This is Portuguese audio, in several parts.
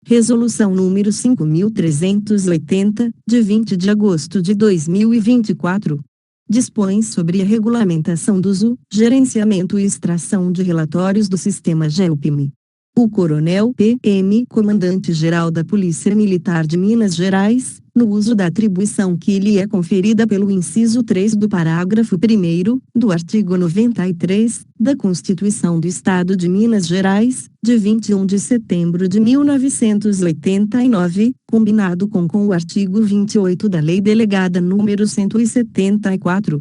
Resolução número 5.380, de 20 de agosto de 2024. Dispõe sobre a regulamentação do uso, gerenciamento e extração de relatórios do sistema GELPIM. O Coronel PM, Comandante-Geral da Polícia Militar de Minas Gerais, no uso da atribuição que lhe é conferida pelo inciso 3 do parágrafo 1º, do artigo 93, da Constituição do Estado de Minas Gerais, de 21 de setembro de 1989, combinado com o artigo 28 da Lei Delegada nº 174.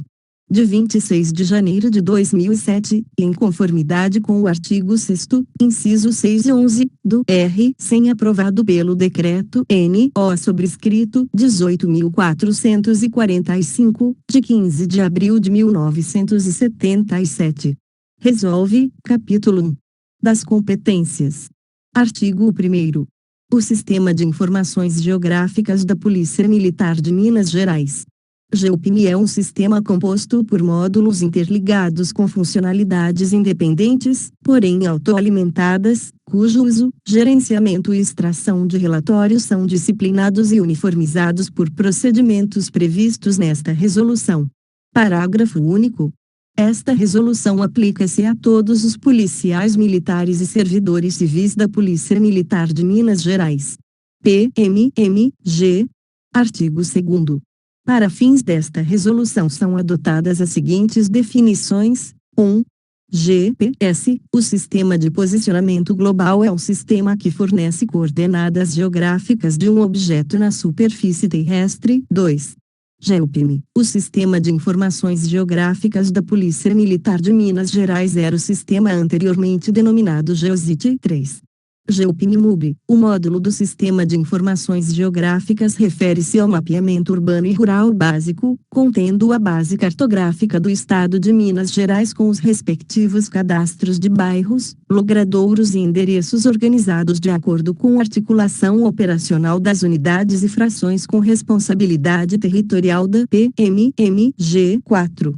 De 26 de janeiro de 2007, em conformidade com o artigo 6º, inciso 6 e 11, do R-100 aprovado pelo Decreto N.O. sobrescrito 18.445, de 15 de abril de 1977. Resolve, capítulo 1. Das competências. Artigo 1º. O Sistema de Informações Geográficas da Polícia Militar de Minas Gerais. GELPIM é um sistema composto por módulos interligados com funcionalidades independentes, porém autoalimentadas, cujo uso, gerenciamento e extração de relatórios são disciplinados e uniformizados por procedimentos previstos nesta resolução. Parágrafo único. Esta resolução aplica-se a todos os policiais militares e servidores civis da Polícia Militar de Minas Gerais. PMMG. Artigo 2º. Para fins desta resolução são adotadas as seguintes definições: 1. GPS, o Sistema de Posicionamento Global é um sistema que fornece coordenadas geográficas de um objeto na superfície terrestre. 2. GELPIM, o Sistema de Informações Geográficas da Polícia Militar de Minas Gerais era o sistema anteriormente denominado GEOSIT. 3. GELPIM-MUB, o módulo do Sistema de Informações Geográficas refere-se ao mapeamento urbano e rural básico, contendo a base cartográfica do Estado de Minas Gerais com os respectivos cadastros de bairros, logradouros e endereços organizados de acordo com a articulação operacional das unidades e frações com responsabilidade territorial da PMMG. 4.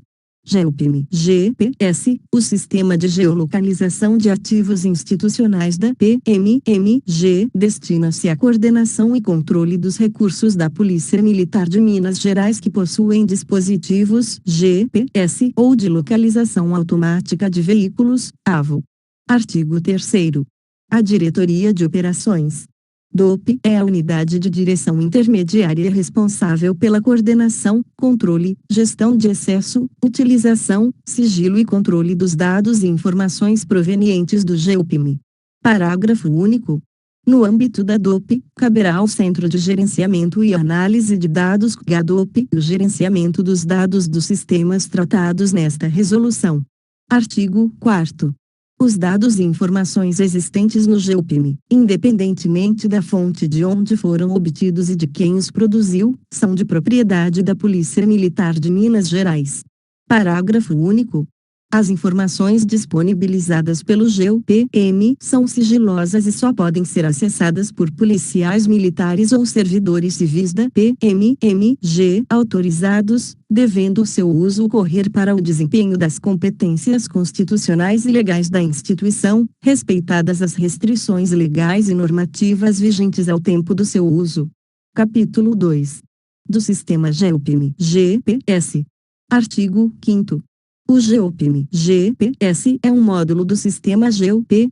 GELPIM GPS, o Sistema de Geolocalização de Ativos Institucionais da PMMG, destina-se à coordenação e controle dos recursos da Polícia Militar de Minas Gerais que possuem dispositivos GPS ou de localização automática de veículos, AVO. Artigo 3º. A Diretoria de Operações DOP é a unidade de direção intermediária responsável pela coordenação, controle, gestão de acesso, utilização, sigilo e controle dos dados e informações provenientes do GELPIM. Parágrafo único. No âmbito da DOP, caberá ao Centro de Gerenciamento e Análise de Dados (GADOP) o gerenciamento dos dados dos sistemas tratados nesta resolução. Artigo 4º. Os dados e informações existentes no GELPIM, independentemente da fonte de onde foram obtidos e de quem os produziu, são de propriedade da Polícia Militar de Minas Gerais. Parágrafo único. As informações disponibilizadas pelo GELPIM são sigilosas e só podem ser acessadas por policiais militares ou servidores civis da PMMG autorizados, devendo o seu uso ocorrer para o desempenho das competências constitucionais e legais da instituição, respeitadas as restrições legais e normativas vigentes ao tempo do seu uso. Capítulo 2. Do Sistema GELPIM GPS. Artigo 5º. O GELPIM GPS é um módulo do sistema GELPIM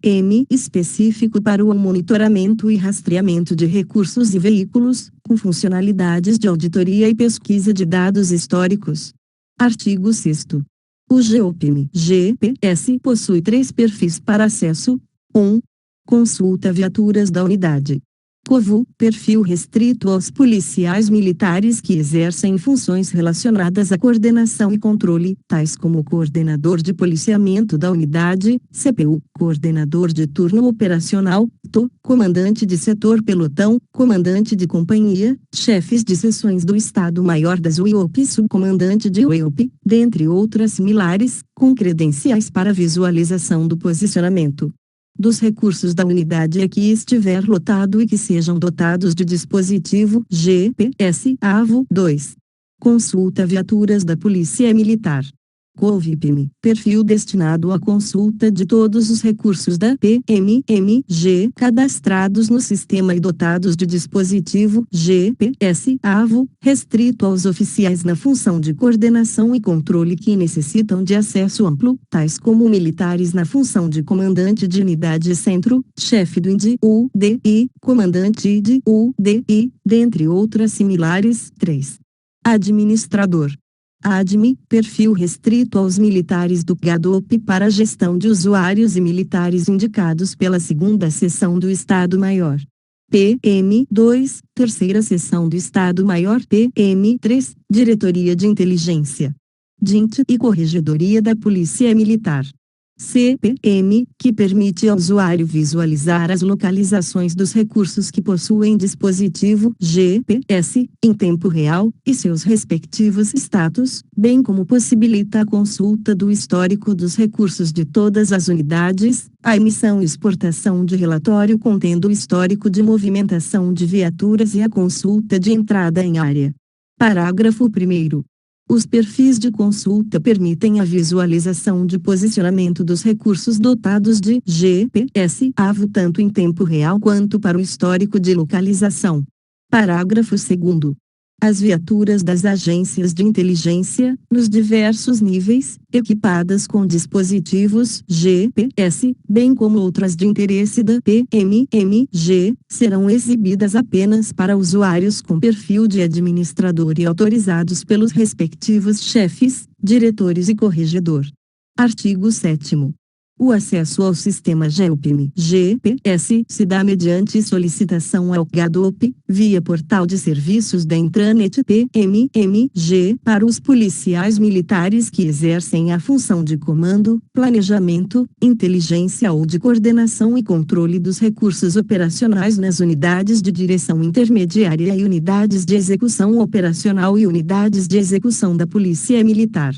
específico para o monitoramento e rastreamento de recursos e veículos, com funcionalidades de auditoria e pesquisa de dados históricos. Artigo 6º. O GELPIM GPS possui 3 perfis para acesso. 1. Consulta viaturas da unidade. COVU, perfil restrito aos policiais militares que exercem funções relacionadas à coordenação e controle, tais como coordenador de policiamento da unidade, CPU, coordenador de turno operacional, TO, comandante de setor pelotão, comandante de companhia, chefes de seções do Estado-Maior das UIOP e subcomandante de UIOP, dentre outras similares, com credenciais para visualização do posicionamento dos recursos da unidade a que estiver lotado e que sejam dotados de dispositivo GPS AVO. 2. Consulta viaturas da Polícia Militar. COVIPM, perfil destinado à consulta de todos os recursos da PMMG cadastrados no sistema e dotados de dispositivo GPS-AVO, restrito aos oficiais na função de coordenação e controle que necessitam de acesso amplo, tais como militares na função de comandante de unidade centro, chefe do INDI-UDI, comandante de UDI, dentre outras similares. 3. Administrador. ADMI, perfil restrito aos militares do GADOP para a gestão de usuários e militares indicados pela segunda seção do Estado-Maior. PM2, terceira seção do Estado-Maior. PM3, Diretoria de Inteligência, DINT e Corregedoria da Polícia Militar. CPM, que permite ao usuário visualizar as localizações dos recursos que possuem dispositivo GPS em tempo real e seus respectivos status, bem como possibilita a consulta do histórico dos recursos de todas as unidades, a emissão e exportação de relatório contendo o histórico de movimentação de viaturas e a consulta de entrada em área. Parágrafo 1º. Os perfis de consulta permitem a visualização de posicionamento dos recursos dotados de GPS-AVO tanto em tempo real quanto para o histórico de localização. Parágrafo 2º. As viaturas das agências de inteligência, nos diversos níveis, equipadas com dispositivos GPS, bem como outras de interesse da PMMG, serão exibidas apenas para usuários com perfil de administrador e autorizados pelos respectivos chefes, diretores e corregedor. Artigo 7º. O acesso ao sistema GELPM GPS se dá mediante solicitação ao GADOP, via portal de serviços da intranet PMMG para os policiais militares que exercem a função de comando, planejamento, inteligência ou de coordenação e controle dos recursos operacionais nas unidades de direção intermediária e unidades de execução operacional e unidades de execução da Polícia Militar.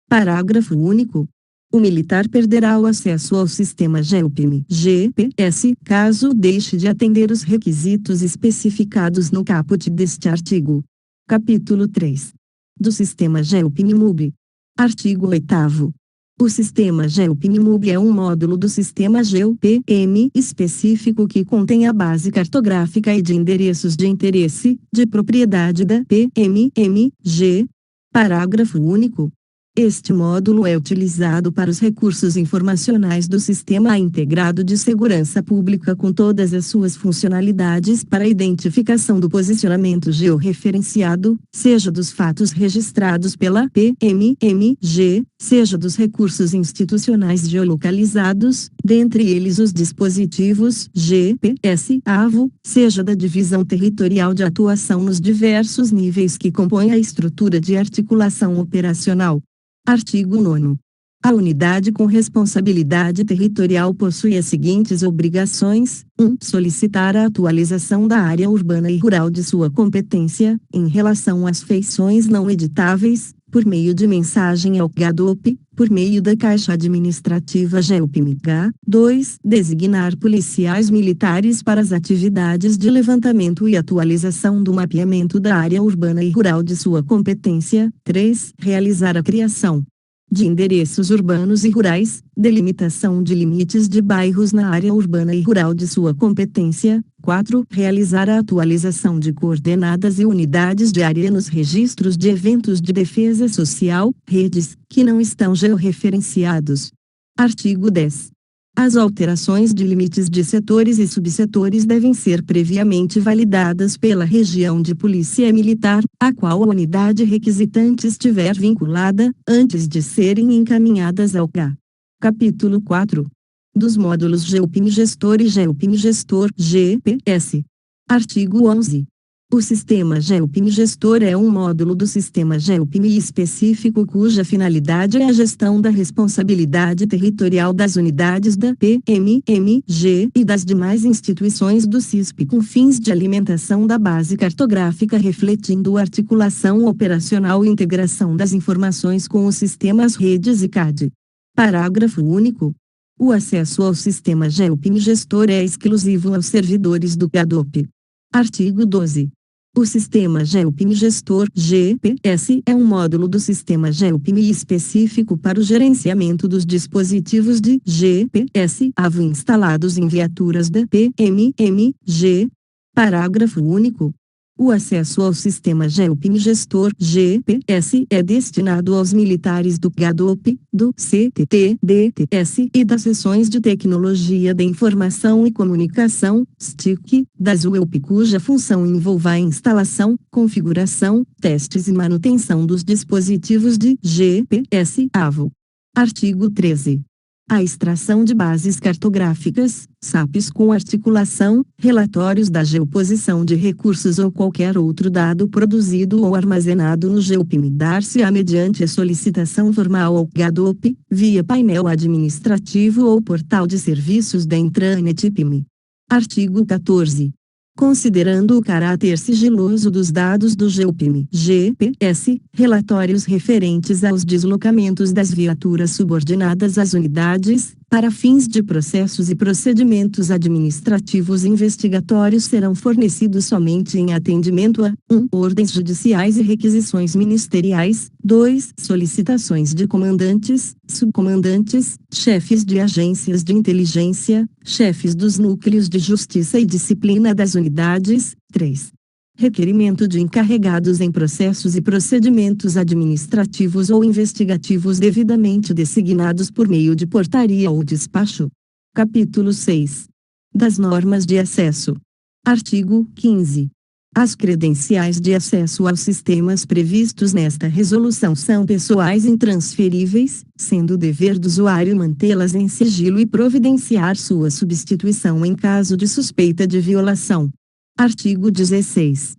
Parágrafo único. O militar perderá o acesso ao sistema GELPM GPS caso deixe de atender os requisitos especificados no caput deste artigo. Capítulo 3. Do sistema GELPM-MUB. Artigo 8º. O sistema GELPM-MUB é um módulo do sistema GELPM específico que contém a base cartográfica e de endereços de interesse, de propriedade da PMMG. Parágrafo único. Este módulo é utilizado para os recursos informacionais do Sistema Integrado de Segurança Pública com todas as suas funcionalidades para a identificação do posicionamento georreferenciado, seja dos fatos registrados pela PMMG, seja dos recursos institucionais geolocalizados, dentre eles os dispositivos GPS-AVO, seja da divisão territorial de atuação nos diversos níveis que compõem a estrutura de articulação operacional. Artigo 9º. A unidade com responsabilidade territorial possui as seguintes obrigações: 1. Solicitar a atualização da área urbana e rural de sua competência, em relação às feições não editáveis, por meio de mensagem ao GADOP, por meio da Caixa Administrativa GELPM-GA. 2. Designar policiais militares para as atividades de levantamento e atualização do mapeamento da área urbana e rural de sua competência. 3. Realizar a criação de endereços urbanos e rurais, delimitação de limites de bairros na área urbana e rural de sua competência. 4. Realizar a atualização de coordenadas e unidades de área nos registros de eventos de defesa social, redes, que não estão georreferenciados. Artigo 10. As alterações de limites de setores e subsetores devem ser previamente validadas pela região de polícia militar, a qual a unidade requisitante estiver vinculada, antes de serem encaminhadas ao GA. Capítulo 4. Dos módulos GELPM Gestor e GELPM Gestor GPS. Artigo 11. O sistema GELPM Gestor é um módulo do sistema GELPM específico cuja finalidade é a gestão da responsabilidade territorial das unidades da PMMG e das demais instituições do CISP com fins de alimentação da base cartográfica refletindo articulação operacional e integração das informações com os sistemas redes e CAD. Parágrafo único. O acesso ao sistema GELPM Gestor é exclusivo aos servidores do GADOP. Artigo 12. O Sistema GeoPIM Gestor GPS é um módulo do Sistema GeoPIM específico para o gerenciamento dos dispositivos de GPS-AVO instalados em viaturas da PMMG. Parágrafo único. O acesso ao Sistema GeoPIM Gestor GPS é destinado aos militares do GADOP, do CTT-DTS e das seções de Tecnologia da Informação e Comunicação, STIC, das UELP, cuja função envolva a instalação, configuração, testes e manutenção dos dispositivos de GPS-AVO. Artigo 13. A extração de bases cartográficas, SAPs com articulação, relatórios da geoposição de recursos ou qualquer outro dado produzido ou armazenado no GeoPIM dar-se-á mediante a solicitação formal ao GADOP, via painel administrativo ou portal de serviços da intranet PIM. Artigo 14. Considerando o caráter sigiloso dos dados do GeoPIM GPS, relatórios referentes aos deslocamentos das viaturas subordinadas às unidades, para fins de processos e procedimentos administrativos investigatórios serão fornecidos somente em atendimento a 1. Ordens judiciais e requisições ministeriais, 2. Solicitações de comandantes, subcomandantes, chefes de agências de inteligência, chefes dos núcleos de justiça e disciplina das unidades, 3. Requerimento de encarregados em processos e procedimentos administrativos ou investigativos devidamente designados por meio de portaria ou despacho. Capítulo 6. Das normas de acesso. Artigo 15. As credenciais de acesso aos sistemas previstos nesta resolução são pessoais e intransferíveis, sendo dever do usuário mantê-las em sigilo e providenciar sua substituição em caso de suspeita de violação. Artigo 16.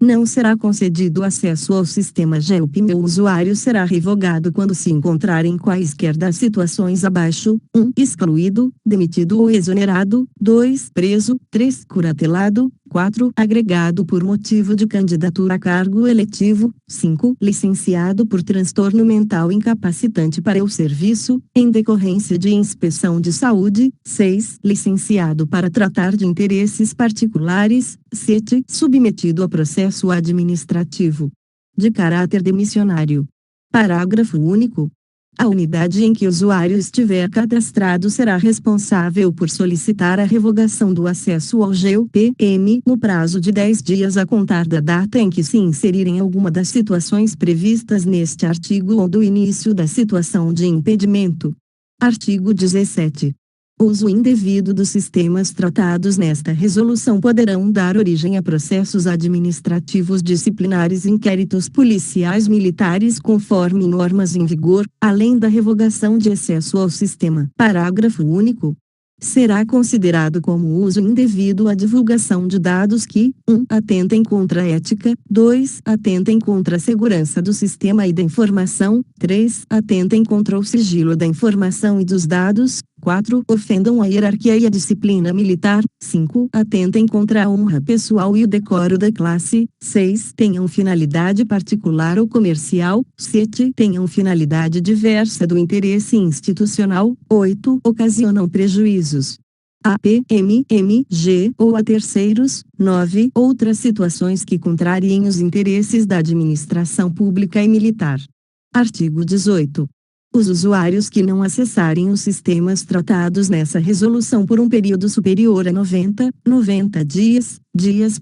Não será concedido acesso ao sistema GeoPIM ou o usuário será revogado quando se encontrar em quaisquer das situações abaixo: 1. Excluído, demitido ou exonerado; 2. Preso; 3. Curatelado; 4. Agregado por motivo de candidatura a cargo eletivo; 5. Licenciado por transtorno mental incapacitante para o serviço, em decorrência de inspeção de saúde; 6. Licenciado para tratar de interesses particulares; 7. Submetido a processo administrativo de caráter demissionário. Parágrafo único. A unidade em que o usuário estiver cadastrado será responsável por solicitar a revogação do acesso ao GeoPIM no prazo de 10 dias a contar da data em que se inserir em alguma das situações previstas neste artigo ou do início da situação de impedimento. Artigo 17. O uso indevido dos sistemas tratados nesta resolução poderão dar origem a processos administrativos disciplinares e inquéritos policiais militares conforme normas em vigor, além da revogação de acesso ao sistema. Parágrafo único. Será considerado como uso indevido a divulgação de dados que 1. Atentem contra a ética; 2. Atentem contra a segurança do sistema e da informação; 3. Atentem contra o sigilo da informação e dos dados; 4. Ofendam a hierarquia e a disciplina militar; 5. Atentem contra a honra pessoal e o decoro da classe; 6. Tenham finalidade particular ou comercial; 7. Tenham finalidade diversa do interesse institucional; 8. Ocasionam prejuízos a PMMG ou a terceiros; 9. Outras situações que contrariem os interesses da administração pública e militar. Artigo 18. Os usuários que não acessarem os sistemas tratados nessa resolução por um período superior a 90 dias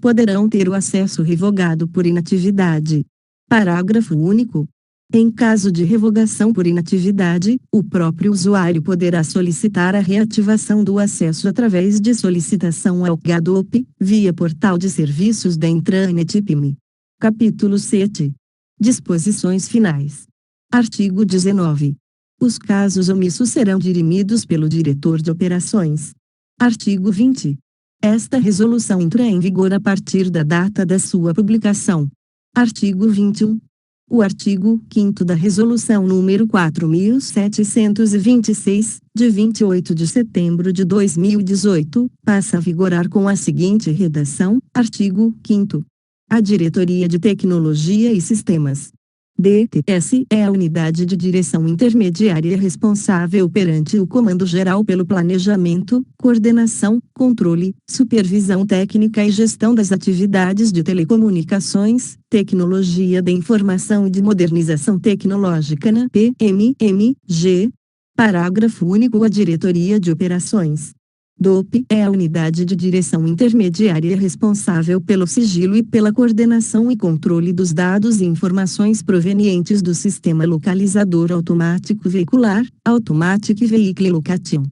poderão ter o acesso revogado por inatividade. Parágrafo único. Em caso de revogação por inatividade, o próprio usuário poderá solicitar a reativação do acesso através de solicitação ao GADOP, via portal de serviços da intranet PIM. Capítulo 7. Disposições finais. Artigo 19. Os casos omissos serão dirimidos pelo diretor de operações. Artigo 20. Esta resolução entra em vigor a partir da data da sua publicação. Artigo 21. O artigo 5º da Resolução número 4.726, de 28 de setembro de 2018, passa a vigorar com a seguinte redação: Artigo 5º. A Diretoria de Tecnologia e Sistemas DTS é a unidade de direção intermediária responsável perante o Comando Geral pelo planejamento, coordenação, controle, supervisão técnica e gestão das atividades de telecomunicações, tecnologia da informação e de modernização tecnológica na PMMG. Parágrafo único. A Diretoria de Operações DOP é a unidade de direção intermediária responsável pelo sigilo e pela coordenação e controle dos dados e informações provenientes do Sistema Localizador Automático Veicular, Automatic Vehicle Location.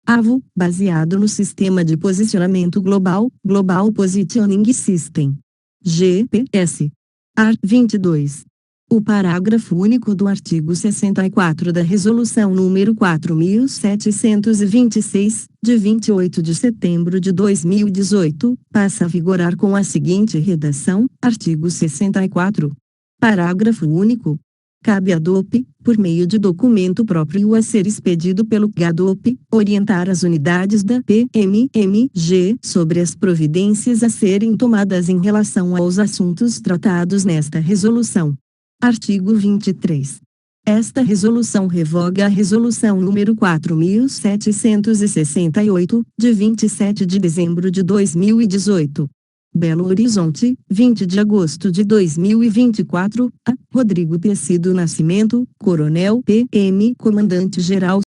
AVO, baseado no Sistema de Posicionamento Global, Global Positioning System. GPS. AR 22. O parágrafo único do artigo 64 da Resolução nº 4.726, de 28 de setembro de 2018, passa a vigorar com a seguinte redação: artigo 64. Parágrafo único. Cabe à DOP, por meio de documento próprio a ser expedido pelo GADOP, orientar as unidades da PMMG sobre as providências a serem tomadas em relação aos assuntos tratados nesta resolução. Artigo 23. Esta resolução revoga a Resolução nº 4.768, de 27 de dezembro de 2018. Belo Horizonte, 20 de agosto de 2024, a Rodrigo Tecido Nascimento, Coronel PM, Comandante-Geral.